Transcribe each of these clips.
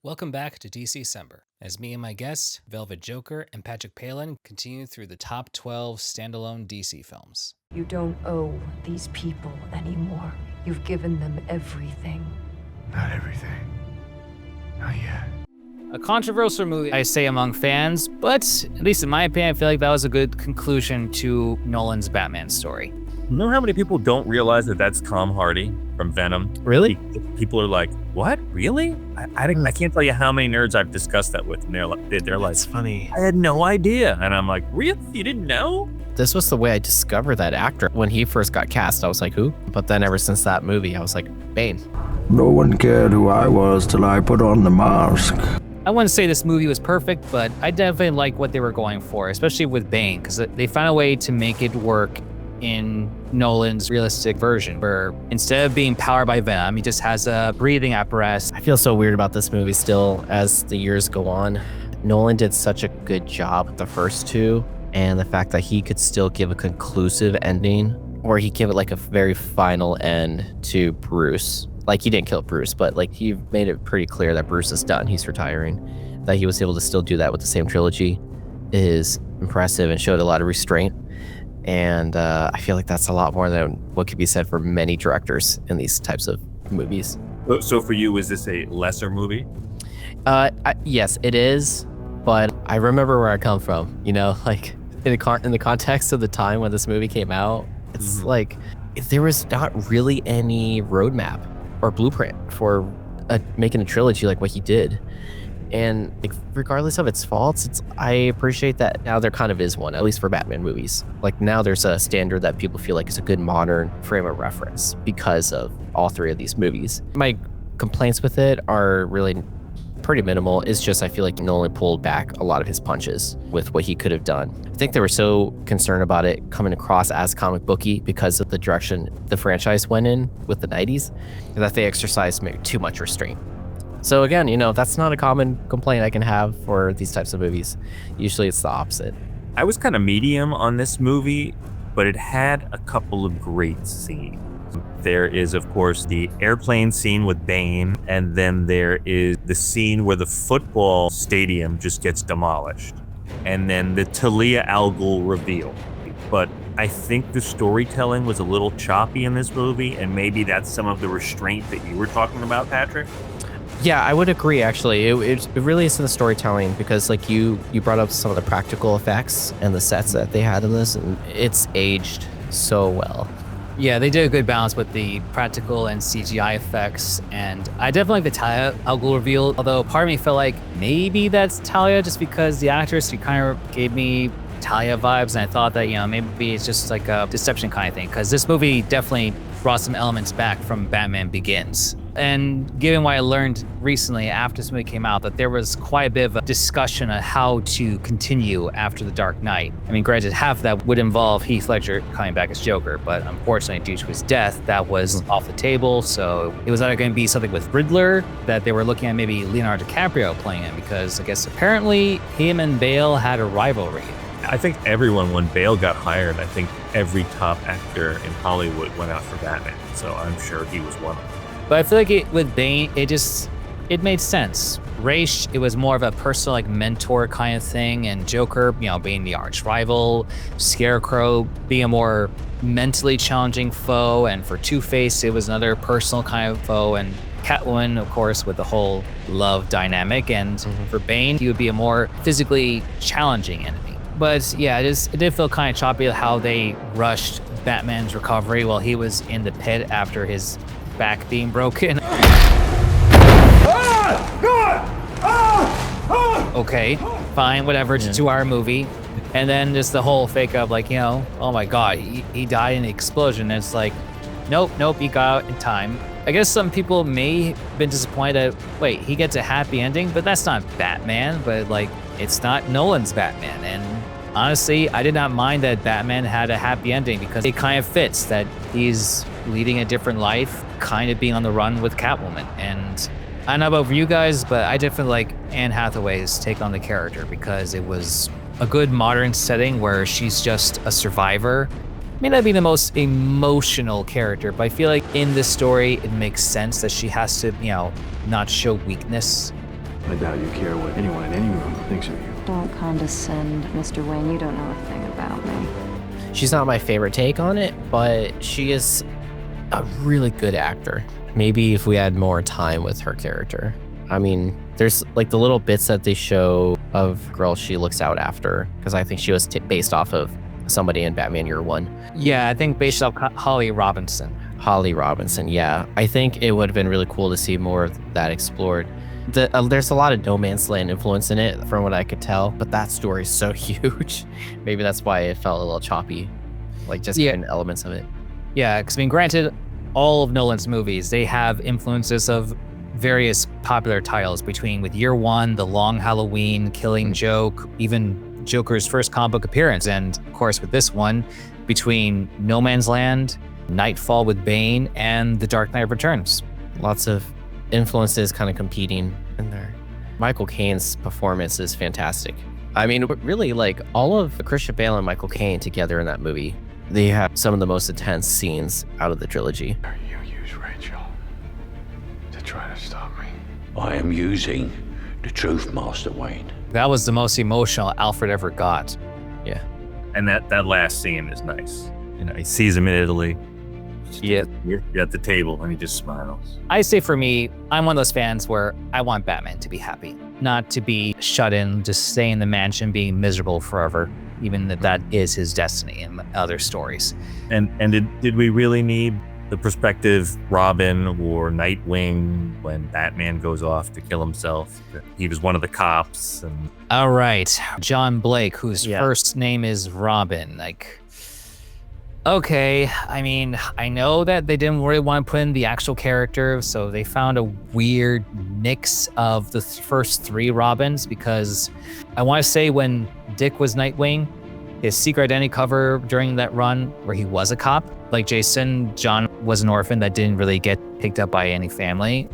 Welcome back to DC-Cember, as me and my guest, Velvetjoker and Patrick Palen, continue through the top 12 standalone DC films. You don't owe these people anymore. You've given them everything. Not everything. Not yet. A controversial movie, I say, among fans, but at least in my opinion, I feel like that was a good conclusion to Nolan's Batman story. You know how many people don't realize that that's Tom Hardy from Venom? Really? People are like, what? Really? I can't tell you how many nerds I've discussed that with, and they're like, That's funny. I had no idea. And I'm like, really? You didn't know? This was the way I discovered that actor. When he first got cast, I was like, who? But then ever since that movie, I was like, Bane. No one cared who I was till I put on the mask. I wouldn't say this movie was perfect, but I definitely like what they were going for, especially with Bane, because they found a way to make it work in Nolan's realistic version, where instead of being powered by Venom, he just has a breathing apparatus. I feel so weird about this movie still as the years go on. Nolan did such a good job with the first two, and the fact that he could still give a conclusive ending, or he give it like a very final end to Bruce. Like, he didn't kill Bruce, but like he made it pretty clear that Bruce is done, he's retiring. That he was able to still do that with the same trilogy is impressive and showed a lot of restraint. And I feel like that's a lot more than what could be said for many directors in these types of movies. So for you, is this a lesser movie? Yes, it is. But I remember where I come from, you know, like in the context of the time when this movie came out, it's like there was not really any roadmap or blueprint for making a trilogy like what he did. And like, regardless of its faults, I appreciate that now there kind of is one, at least for Batman movies. Like, now there's a standard that people feel like is a good modern frame of reference because of all three of these movies. My complaints with it are really pretty minimal. It's just I feel like Nolan pulled back a lot of his punches with what he could have done. I think they were so concerned about it coming across as comic booky because of the direction the franchise went in with the 90s that they exercised maybe too much restraint. So again, you know, that's not a common complaint I can have for these types of movies. Usually it's the opposite. I was kind of medium on this movie, but it had a couple of great scenes. There is, of course, the airplane scene with Bane, and then there is the scene where the football stadium just gets demolished, and then the Talia al Ghul reveal. But I think the storytelling was a little choppy in this movie, and maybe that's some of the restraint that you were talking about, Patrick. Yeah, I would agree, actually. It really is in the storytelling, because like you brought up some of the practical effects and the sets that they had in this, and it's aged so well. Yeah, they did a good balance with the practical and CGI effects, and I definitely like the Talia al Ghul reveal, although part of me felt like maybe that's Talia just because the actress, she kind of gave me Talia vibes, and I thought that, you know, maybe it's just like a deception kind of thing, because this movie definitely brought some elements back from Batman Begins. And given what I learned recently after this movie came out, that there was quite a bit of a discussion on how to continue after The Dark Knight. I mean, granted, half of that would involve Heath Ledger coming back as Joker, but unfortunately, due to his death, that was off the table. So it was either going to be something with Riddler, that they were looking at maybe Leonardo DiCaprio playing him, because I guess apparently him and Bale had a rivalry. I think everyone, when Bale got hired, I think every top actor in Hollywood went out for Batman. So I'm sure he was one of them. But I feel like with Bane, it made sense. Ra's, it was more of a personal, like, mentor kind of thing, and Joker, you know, being the arch rival, Scarecrow being a more mentally challenging foe, and for Two-Face, it was another personal kind of foe, and Catwoman, of course, with the whole love dynamic, and for Bane, he would be a more physically challenging enemy. But yeah, it did feel kind of choppy how they rushed Batman's recovery while he was in the pit after his back being broken. Okay, fine, whatever, it's a 2-hour movie. And then just the whole fake of, like, you know, oh my god, he died in the explosion. And it's like, nope, he got out in time. I guess some people may have been disappointed that, wait, he gets a happy ending, but that's not Batman, but like, it's not Nolan's Batman. And honestly, I did not mind that Batman had a happy ending, because it kind of fits that he's leading a different life, kind of being on the run with Catwoman. And I don't know about you guys, but I definitely like Anne Hathaway's take on the character, because it was a good modern setting where she's just a survivor. May not be the most emotional character, but I feel like in this story, it makes sense that she has to, you know, not show weakness. I doubt you care what anyone in any room thinks of you. Don't condescend, Mr. Wayne. You don't know a thing about me. She's not my favorite take on it, but she is a really good actor. Maybe if we had more time with her character. I mean, there's like the little bits that they show of girl she looks out after, because I think she was based off of somebody in Batman Year One. Yeah, I think based off Holly Robinson. Holly Robinson, yeah. I think it would have been really cool to see more of that explored. There's a lot of No Man's Land influence in it, from what I could tell, but that story is so huge. Maybe that's why it felt a little choppy, like just getting elements of it. Yeah, because I mean, granted, all of Nolan's movies, they have influences of various popular titles with Year One, The Long Halloween, Killing Joke, even Joker's first comic book appearance, and of course with this one, between No Man's Land, Nightfall with Bane, and The Dark Knight Returns. Lots of influences kind of competing in there. Michael Caine's performance is fantastic. I mean, really, like all of Christian Bale and Michael Caine together in that movie, they have some of the most intense scenes out of the trilogy. You use Rachel to try to stop me. I am using the truth, Master Wayne. That was the most emotional Alfred ever got. Yeah. And that last scene is nice. You know, he sees him in Italy. Yeah. You're at the table and he just smiles. I say for me, I'm one of those fans where I want Batman to be happy, not to be shut in, just stay in the mansion being miserable forever, even that is his destiny in other stories. And did we really need the prospective Robin or Nightwing when Batman goes off to kill himself? He was one of the cops. And all right, John Blake, whose first name is Robin. Like, okay, I mean, I know that they didn't really want to put in the actual character, so they found a weird mix of the first three Robins, because I want to say when Dick was Nightwing, his secret identity cover during that run where he was a cop, like Jason, John was an orphan that didn't really get picked up by any family.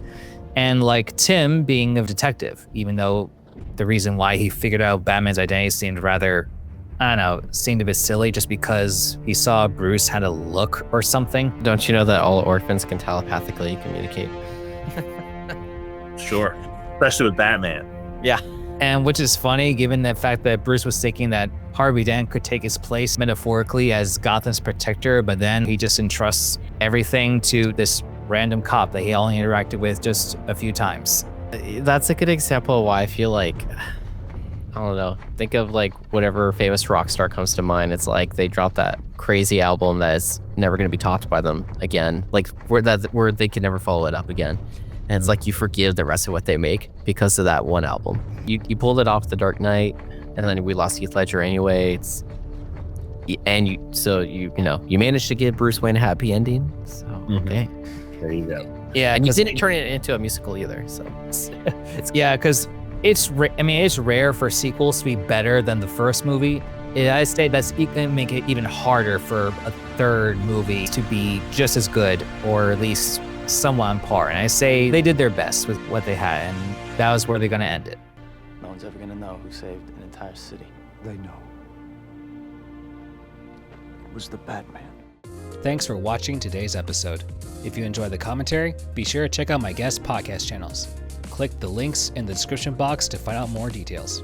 And like Tim being a detective, even though the reason why he figured out Batman's identity seemed rather, I don't know, seemed a bit silly just because he saw Bruce had a look or something. Don't you know that all orphans can telepathically communicate? Sure, especially with Batman. Yeah. And which is funny given the fact that Bruce was thinking that Harvey Dent could take his place metaphorically as Gotham's protector, but then he just entrusts everything to this random cop that he only interacted with just a few times. That's a good example of why I feel like, I don't know, think of like whatever famous rock star comes to mind. It's like they dropped that crazy album that is never going to be topped by them again, like where they can never follow it up again. And it's like you forgive the rest of what they make because of that one album. You pulled it off The Dark Knight, and then we lost Heath Ledger anyway. You managed to give Bruce Wayne a happy ending. So okay, There you go. Yeah, and you didn't turn it into a musical either. So it's yeah, because it's rare for sequels to be better than the first movie. I say that's going to make it even harder for a third movie to be just as good, or at least somewhat on par. And I say they did their best with what they had, and that was where they're going to end it. No one's ever gonna know who saved an entire city. They know. It was the Batman. Thanks for watching today's episode. If you enjoyed the commentary, be sure to check out my guest podcast channels. Click the links in the description box to find out more details.